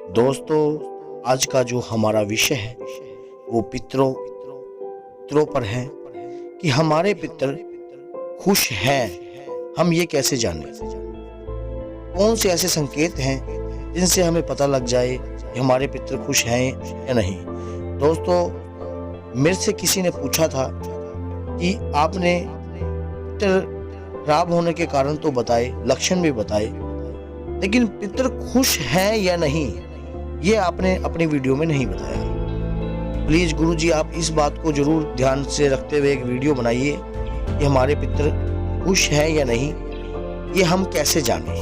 दोस्तों, आज का जो हमारा विषय है वो पितरों पर है कि हमारे पितर खुश हैं। हम ये कैसे जानें? कौन से ऐसे संकेत हैं जिनसे हमें पता लग जाए कि हमारे पितर खुश हैं या नहीं? दोस्तों, मेरे से किसी ने पूछा था कि आपने पितर खराब होने के कारण तो बताए, लक्षण भी बताए, लेकिन पितर खुश हैं या नहीं ये आपने अपनी वीडियो में नहीं बताया। प्लीज गुरुजी, आप इस बात को जरूर ध्यान से रखते हुए एक वीडियो बनाइए कि हमारे पितर खुश हैं या नहीं, ये हम कैसे जाने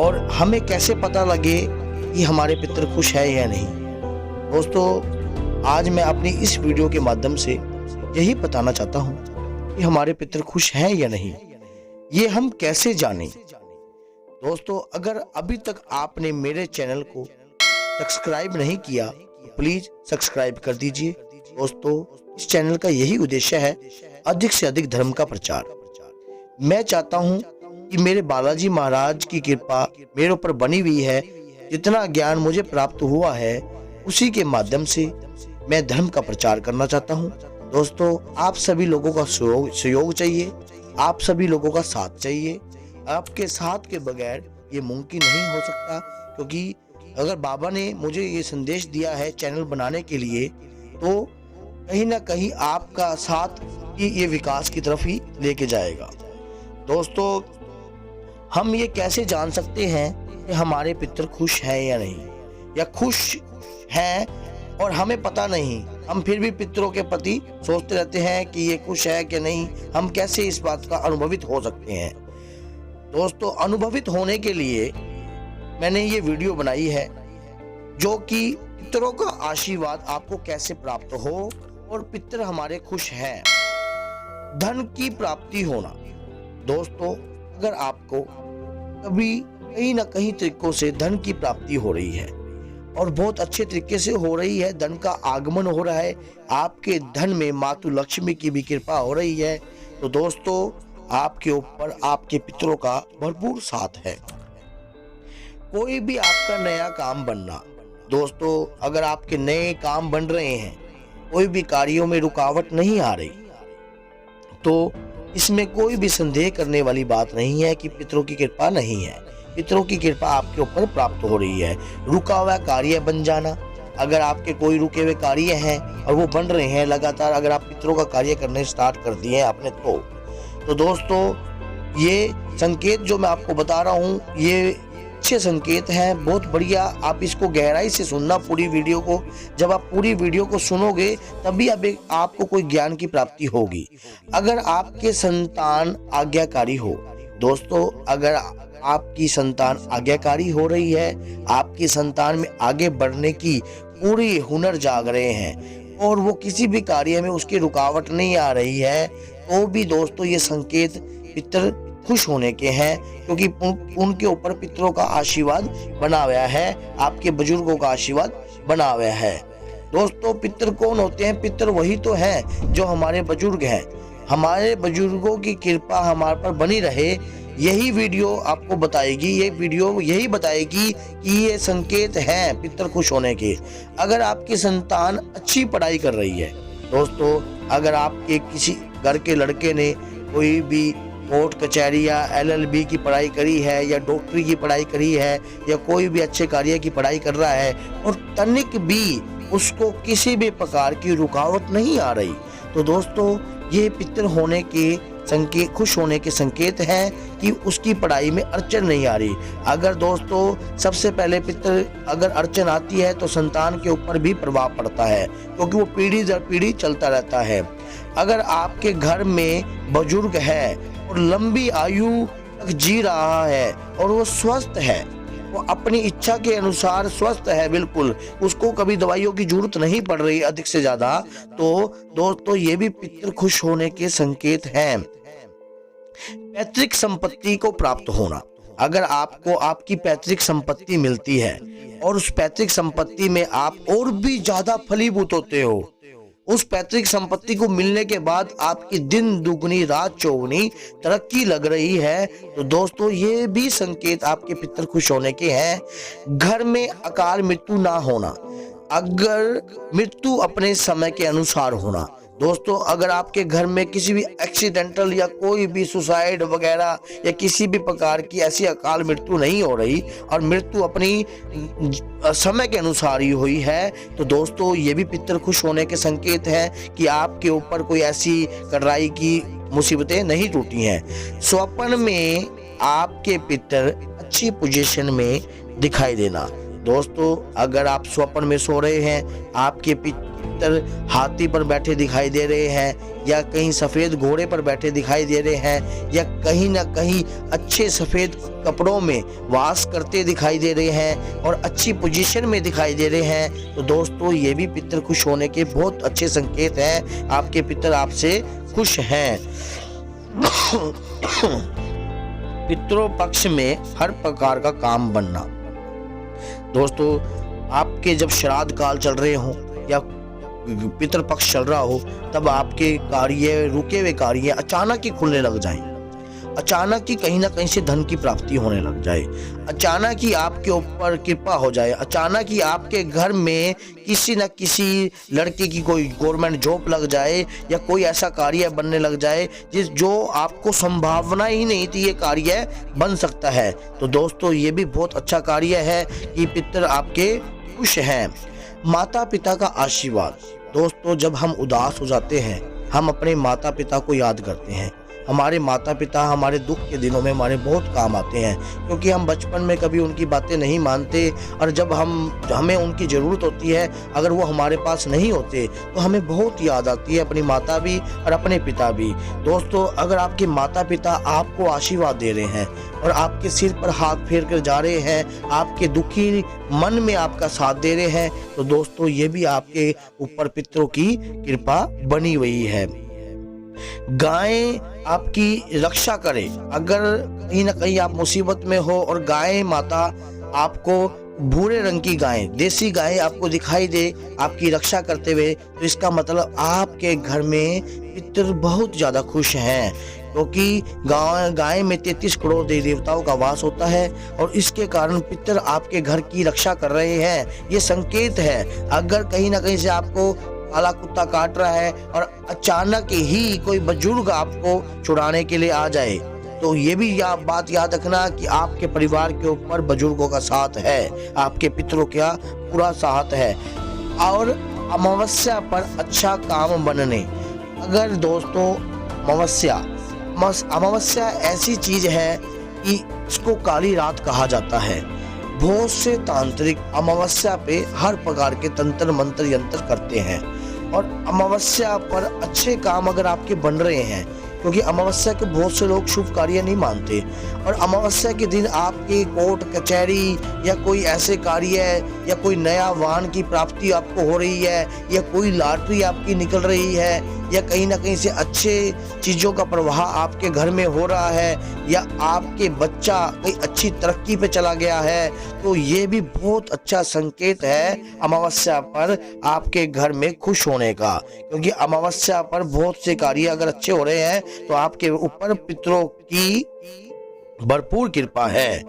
और हमें कैसे पता लगे कि हमारे पितर खुश हैं या नहीं। दोस्तों, आज मैं अपनी इस वीडियो के माध्यम से यही बताना चाहता हूँ कि हमारे पितर खुश हैं या नहीं, ये हम कैसे जानें। दोस्तों, अगर अभी तक आपने मेरे चैनल को सब्सक्राइब नहीं किया तो प्लीज सब्सक्राइब कर दीजिए। दोस्तों, इस चैनल का यही उद्देश्य है अधिक से अधिक धर्म का प्रचार। मैं चाहता हूं कि मेरे बालाजी महाराज की कृपा मेरे ऊपर बनी हुई है, जितना ज्ञान मुझे प्राप्त हुआ है उसी के माध्यम से मैं धर्म का प्रचार करना चाहता हूं। दोस्तों, आप सभी लोगों का सहयोग चाहिए, आप सभी लोगों का साथ चाहिए। आपके साथ के बगैर ये मुमकिन नहीं हो सकता, क्योंकि अगर बाबा ने मुझे ये संदेश दिया है चैनल बनाने के लिए, तो कहीं ना कहीं आपका साथ ही ये विकास की तरफ ही लेके जाएगा। दोस्तों, हम ये कैसे जान सकते हैं कि हमारे पितर खुश हैं या नहीं, या खुश हैं और हमें पता नहीं, हम फिर भी पितरों के प्रति सोचते रहते हैं कि ये खुश है कि नहीं। हम कैसे इस बात का अनुभवित हो सकते हैं? दोस्तों, अनुभवित होने के लिए मैंने ये वीडियो बनाई है, जो कि पितरों का आशीर्वाद आपको कैसे प्राप्त हो और पितर हमारे खुश हैं। धन की प्राप्ति होना। दोस्तों, अगर आपको कभी कहीं ना कहीं तरीकों से धन की प्राप्ति हो रही है और बहुत अच्छे तरीके से हो रही है, धन का आगमन हो रहा है, आपके धन में मातु लक्ष्मी की भी कृपा हो रही है, तो दोस्तों आपके ऊपर आपके पितरों का भरपूर साथ है। कोई भी आपका नया काम बनना। दोस्तों, अगर आपके नए काम बन रहे हैं, कोई भी कार्यों में रुकावट नहीं आ रही, तो इसमें कोई भी संदेह करने वाली बात नहीं है कि पितरों की कृपा नहीं है। पितरों की कृपा आपके ऊपर प्राप्त हो रही है। रुका हुआ कार्य बन जाना। अगर आपके कोई रुके हुए कार्य हैं और वो बन रहे हैं लगातार, अगर आप पितरों का कार्य करने स्टार्ट कर दिए हैं आपने, तो दोस्तों ये संकेत जो मैं आपको बता रहा हूँ ये अच्छे संकेत हैं, बहुत बढ़िया। आप इसको गहराई से सुनना पूरी वीडियो को। जब आप पूरी वीडियो को सुनोगे तभी आपको कोई ज्ञान की प्राप्ति होगी। अगर आपके संतान आज्ञाकारी हो, दोस्तों अगर आपकी संतान आज्ञाकारी हो रही है, आपकी संतान में आगे बढ़ने की पूरी हुनर जाग रहे हैं और वो किसी भी कार्य में उसकी रुकावट नहीं आ रही है, तो भी दोस्तों ये संकेत पितर खुश होने के हैं, क्योंकि उनके ऊपर पितरों का आशीर्वाद बना हुआ है, आपके बुजुर्गों का आशीर्वाद बना हुआ है। दोस्तों, पितर कौन होते हैं? पितर वही तो हैं जो हमारे बुजुर्ग हैं। हमारे बुजुर्गों की कृपा हमारे पर बनी रहे, यही वीडियो आपको बताएगी। ये वीडियो यही बताएगी कि ये संकेत हैं पितर खुश होने के। अगर आपकी संतान अच्छी पढ़ाई कर रही है, दोस्तों अगर आपके किसी घर के लड़के ने कोई भी कोर्ट कचहरी या LLB की पढ़ाई करी है, या डॉक्टरी की पढ़ाई करी है, या कोई भी अच्छे कार्य की पढ़ाई कर रहा है और तनिक भी उसको किसी भी प्रकार की रुकावट नहीं आ रही, तो दोस्तों ये पितर होने के संकेत, खुश होने के संकेत हैं कि उसकी पढ़ाई में अड़चन नहीं आ रही। अगर दोस्तों सबसे पहले पितर अगर अड़चन आती है तो संतान के ऊपर भी प्रभाव पड़ता है, क्योंकि वो पीढ़ी दर पीढ़ी चलता रहता है। अगर आपके घर में बुजुर्ग है और लंबी आयु तक जी रहा है और वो स्वस्थ है, वो अपनी इच्छा के अनुसार स्वस्थ है, बिल्कुल उसको कभी दवाइयों की जरूरत नहीं पड़ रही अधिक से ज्यादा, तो दोस्तों ये भी पितर खुश होने के संकेत हैं। पैतृक संपत्ति को प्राप्त होना। अगर आपको आपकी पैतृक संपत्ति मिलती है और उस पैतृक संपत्ति में आप और भी ज्यादा फलीभूत होते हो उस पैतृक संपत्ति को मिलने के बाद आपकी दिन दुगनी रात चौगुनी तरक्की लग रही है, तो दोस्तों ये भी संकेत आपके पितर खुश होने के हैं। घर में अकाल मृत्यु ना होना, अगर मृत्यु अपने समय के अनुसार होना। दोस्तों अगर आपके घर में किसी भी एक्सीडेंटल या कोई भी सुसाइड वगैरह या किसी भी प्रकार की ऐसी अकाल मृत्यु नहीं हो रही और मृत्यु अपनी समय के अनुसार ही हुई है, तो दोस्तों ये भी पितर खुश होने के संकेत हैं कि आपके ऊपर कोई ऐसी कड़ाई की मुसीबतें नहीं टूटी हैं। स्वप्न में आपके पितर अच्छी पोजीशन में दिखाई देना। दोस्तों अगर आप स्वप्न में सो रहे हैं, आपके पितर हाथी पर बैठे दिखाई दे रहे हैं या कहीं सफेद घोड़े पर बैठे दिखाई दे रहे हैं या कहीं ना कहीं अच्छे सफेद कपड़ों में वास करते दिखाई दे रहे हैं और अच्छी पोजीशन में दिखाई दे रहे हैं, तो दोस्तों ये भी पितर खुश होने के बहुत अच्छे संकेत हैं। आपके पितर आपसे खुश हैं। पितरों पक्ष में हर प्रकार का काम बनना। दोस्तों आपके जब श्राद्ध काल चल रहे हो या पितृ पक्ष चल रहा हो, तब आपके कार्य, रुके हुए कार्य अचानक ही खुलने लग जाएं, अचानक ही कहीं ना कहीं से धन की प्राप्ति होने लग जाए, अचानक ही आपके ऊपर कृपा हो जाए, अचानक ही आपके घर में किसी न किसी लड़के की कोई गवर्नमेंट जॉब लग जाए या कोई ऐसा कार्य बनने लग जाए जो आपको संभावना ही नहीं थी ये कार्य बन सकता है। तो दोस्तों ये भी बहुत अच्छा कार्य है कि पितर आपके खुश हैं। माता पिता का आशीर्वाद। दोस्तों जब हम उदास हो जाते हैं, हम अपने माता पिता को याद करते हैं। हमारे माता पिता हमारे दुख के दिनों में हमारे बहुत काम आते हैं, क्योंकि हम बचपन में कभी उनकी बातें नहीं मानते और जब हमें उनकी ज़रूरत होती है, अगर वो हमारे पास नहीं होते तो हमें बहुत याद आती है अपनी माता भी और अपने पिता भी। दोस्तों अगर आपके माता पिता आपको आशीर्वाद दे रहे हैं और आपके सिर पर हाथ फेर कर जा रहे हैं, आपके दुखी मन में आपका साथ दे रहे हैं, तो दोस्तों ये भी आपके ऊपर पितरों की कृपा बनी हुई है। गाय आपकी रक्षा करे। अगर कहीं ना कहीं आप मुसीबत में हो और गाय माता आपको भूरे रंग की गाय, देसी गाय आपको दिखाई दे आपकी रक्षा करते हुए, तो इसका मतलब आपके घर में पितर बहुत ज़्यादा खुश हैं, क्योंकि गाय में 33 करोड़ देवी देवताओं का वास होता है और इसके कारण पितर आपके घर की रक्षा कर रहे हैं। ये संकेत है। अगर कहीं ना कहीं से आपको काला कुत्ता काट रहा है और अचानक ही कोई बुजुर्ग आपको छुड़ाने के लिए आ जाए, तो ये भी आप बात याद रखना कि आपके परिवार के ऊपर बुजुर्गों का साथ है, आपके पितरों का पूरा साथ है। और अमावस्या पर अच्छा काम बनने। अगर दोस्तों अमावस्या ऐसी चीज है कि इसको काली रात कहा जाता है। बहुत से तांत्रिक अमावस्या पे हर प्रकार के तंत्र मंत्र यंत्र करते हैं और अमावस्या पर अच्छे काम अगर आपके बन रहे हैं, क्योंकि अमावस्या के बहुत से लोग शुभ कार्य नहीं मानते और अमावस्या के दिन आपके कोर्ट कचहरी या कोई ऐसे कार्य या कोई नया वाहन की प्राप्ति आपको हो रही है या कोई लॉटरी आपकी निकल रही है या कहीं ना कहीं से अच्छे चीज़ों का प्रवाह आपके घर में हो रहा है या आपके बच्चा कहीं अच्छी तरक्की पे चला गया है, तो ये भी बहुत अच्छा संकेत है अमावस्या पर आपके घर में खुश होने का। क्योंकि अमावस्या पर बहुत से कार्य अगर अच्छे हो रहे हैं तो आपके ऊपर पितरों की भरपूर कृपा है।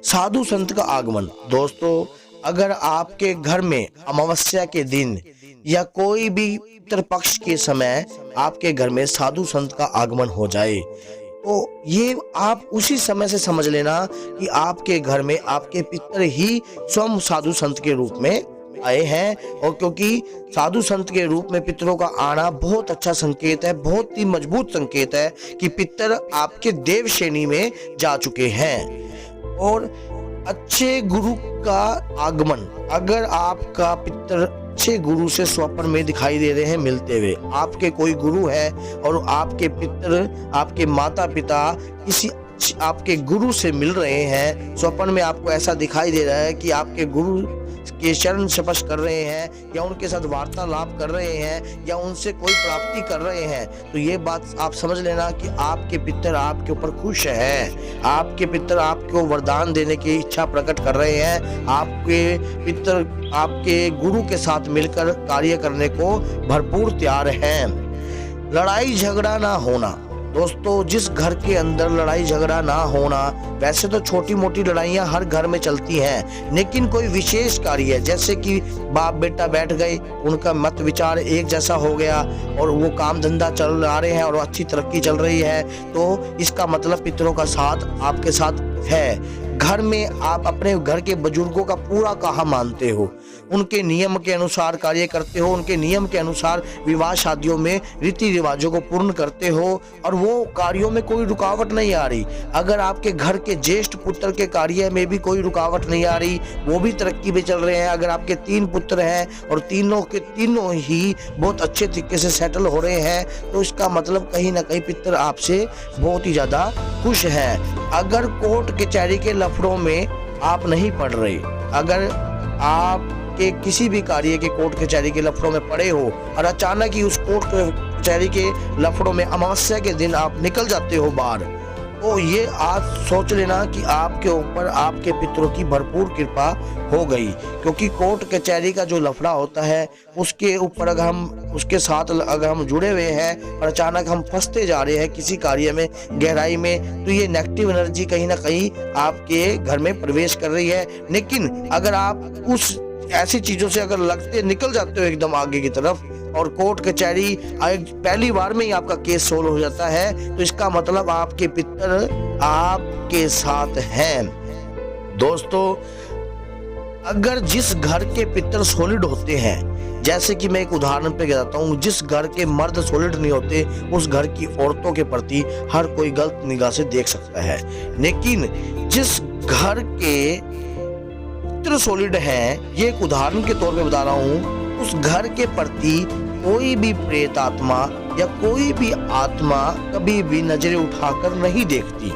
साधु संत का आगमन। दोस्तों अगर आपके घर में अमावस्या के दिन या कोई भी पितृ पक्ष के समय आपके घर में साधु संत का आगमन हो जाए, तो ये आप उसी समय से समझ लेना कि आपके घर में आपके पितर ही स्वयं साधु संत के रूप में आए हैं। और क्योंकि साधु संत के रूप में पितरों का आना बहुत अच्छा संकेत है, बहुत ही मजबूत संकेत है कि पितर आपके देव श्रेणी में जा चुके हैं। और अच्छे गुरु का आगमन। अगर आपका पितर अच्छे गुरु से स्वप्न में दिखाई दे रहे हैं मिलते हुए, आपके कोई गुरु है और आपके पितर आपके माता पिता किसी आपके गुरु से मिल रहे हैं, स्वप्न में आपको ऐसा दिखाई दे रहा है कि आपके गुरु के चरण स्पर्श कर रहे हैं या उनके साथ वार्तालाप कर रहे हैं या उनसे कोई प्राप्ति कर रहे हैं, तो ये बात आप समझ लेना कि आपके पितर आपके ऊपर खुश हैं। आपके पितर आपको वरदान देने की इच्छा प्रकट कर रहे हैं। आपके पितर आपके गुरु के साथ मिलकर कार्य करने को भरपूर तैयार हैं। लड़ाई झगड़ा ना होना दोस्तों, जिस घर के अंदर लड़ाई झगड़ा ना होना, वैसे तो छोटी मोटी लड़ाइयाँ हर घर में चलती हैं, लेकिन कोई विशेष कार्य जैसे कि बाप बेटा बैठ गए, उनका मत विचार एक जैसा हो गया और वो काम धंधा चल रहे हैं और अच्छी तरक्की चल रही है, तो इसका मतलब पितरों का साथ आपके साथ है। घर में आप अपने घर के बुजुर्गों का पूरा कहा मानते हो, उनके नियम के अनुसार कार्य करते हो, उनके नियम के अनुसार विवाह शादियों में रीति रिवाजों को पूर्ण करते हो और वो कार्यों में कोई रुकावट नहीं आ रही। अगर आपके घर के ज्येष्ठ पुत्र के कार्य में भी कोई रुकावट नहीं आ रही, वो भी तरक्की पे चल रहे हैं, अगर आपके 3 पुत्र हैं और तीनों के तीनों ही बहुत अच्छे तरीके से सेटल हो रहे हैं, तो इसका मतलब कहीं ना कहीं पितर आपसे बहुत ही ज़्यादा खुश हैं। अगर कोर्ट कचहरी के लफड़ों में आप नहीं पड़ रहे, अगर आप के किसी भी कार्य के कोर्ट कचहरी के लफड़ों में पड़े हो और अचानक ही उस कोर्ट कचहरी के लफड़ों में अमावस्या के दिन आप निकल जाते हो बाहर, तो ये आज सोच लेना कि आपके ऊपर आपके पितरों की भरपूर कृपा हो गई। क्योंकि कोर्ट कचहरी का जो लफड़ा होता है उसके ऊपर अगर हम उसके साथ अगर हम जुड़े हुए हैं और अचानक हम फंसते जा रहे हैं किसी कार्य में गहराई में, तो ये नेगेटिव एनर्जी कहीं ना कहीं आपके घर में प्रवेश कर रही है। लेकिन अगर आप उस ऐसी चीजों से अगर लगते निकल जाते हो एकदम आगे की तरफ और कोर्ट कचहरी पहली बार में ही आपका केस सोल्व हो जाता है, तो इसका मतलब आपके पितर आपके साथ हैं। दोस्तों, अगर जिस घर के पितर सॉलिड होते हैं, जैसे कि मैं एक उदाहरण पे बताता हूँ, जिस घर के मर्द सॉलिड नहीं होते उस घर की औरतों के प्रति हर कोई गलत निगाह से देख सकता है। लेकिन जिस घर के सॉलिड है, ये एक उदाहरण के तौर पे बता रहा हूँ, उस घर के प्रति कोई भी प्रेत आत्मा या कोई भी आत्मा कभी भी नजरें उठाकर नहीं देखती,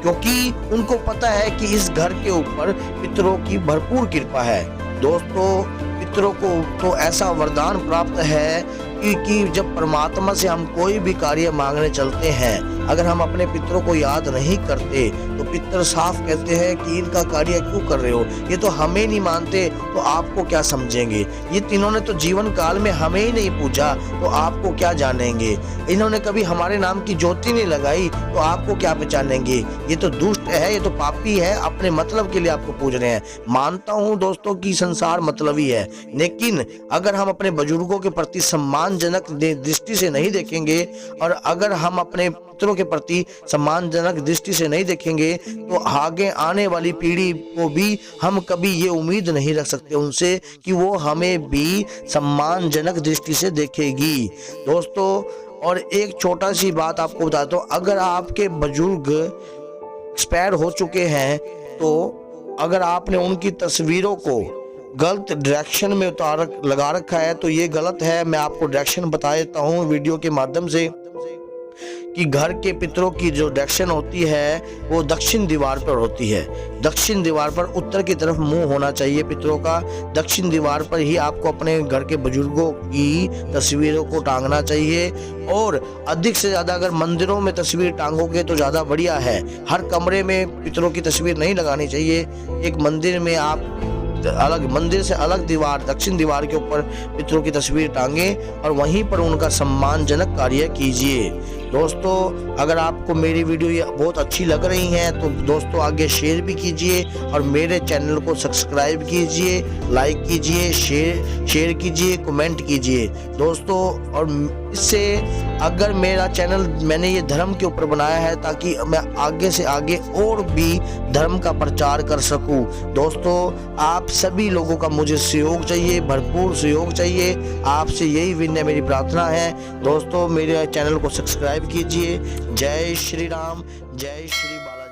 क्योंकि उनको पता है कि इस घर के ऊपर पितरों की भरपूर कृपा है। दोस्तों, पितरों को तो ऐसा वरदान प्राप्त है कि जब परमात्मा से हम कोई भी कार्य मांगने चलते हैं, अगर हम अपने पितरों को याद नहीं करते तो पितर साफ कहते हैं कि इनका कार्य क्यों कर रहे हो, ये तो हमें नहीं मानते तो आपको क्या समझेंगे, ये तीनों ने तो जीवन काल में हमें ही नहीं पूछा तो आपको क्या जानेंगे, इन्होंने कभी हमारे नाम की ज्योति नहीं लगाई तो आपको क्या पहचानेंगे, ये तो दुष्ट है, ये तो पापी है, अपने मतलब के लिए आपको पूछ रहे हैं। मानता हूँ दोस्तों कि संसार मतलबी है, लेकिन अगर हम अपने बुजुर्गों के प्रति सम्मानजनक दृष्टि से नहीं देखेंगे और अगर हम अपने पितरों के प्रति सम्मानजनक दृष्टि से नहीं देखेंगे, तो आगे आने वाली पीढ़ी को भी हम कभी ये उम्मीद नहीं रख सकते उनसे कि वो हमें भी सम्मानजनक दृष्टि से देखेगी। दोस्तों, और एक छोटा सी बात आपको बताता हूँ, अगर आपके बुजुर्ग एक्सपायर हो चुके हैं तो अगर आपने उनकी तस्वीरों को गलत डायरेक्शन में लगा रखा है तो ये गलत है। मैं आपको डायरेक्शन बता देता हूँ वीडियो के माध्यम से कि घर के पितरों की जो डायरेक्शन होती है वो दक्षिण दीवार पर होती है। दक्षिण दीवार पर उत्तर की तरफ मुंह होना चाहिए पितरों का। दक्षिण दीवार पर ही आपको अपने घर के बुजुर्गों की तस्वीरों को टांगना चाहिए और अधिक से ज़्यादा अगर मंदिरों में तस्वीर टांगोगे तो ज़्यादा बढ़िया है। हर कमरे में पितरों की तस्वीर नहीं लगानी चाहिए। एक मंदिर में आप अलग मंदिर से अलग दीवार दक्षिण दीवार के ऊपर पितरों की तस्वीर टांगे और वहीं पर उनका सम्मानजनक कार्य कीजिए। दोस्तों, अगर आपको मेरी वीडियो ये बहुत अच्छी लग रही है तो दोस्तों आगे शेयर भी कीजिए और मेरे चैनल को सब्सक्राइब कीजिए, लाइक कीजिए, शेयर कीजिए, कमेंट कीजिए दोस्तों। और इससे अगर मेरा चैनल मैंने ये धर्म के ऊपर बनाया है ताकि मैं आगे से आगे और भी धर्म का प्रचार कर सकूं। दोस्तों, आप सभी लोगों का मुझे सहयोग चाहिए, भरपूर सहयोग चाहिए। आपसे यही विनय मेरी प्रार्थना है। दोस्तों, मेरे चैनल को सब्सक्राइब कीजिए। जय श्री राम, जय श्री बाला।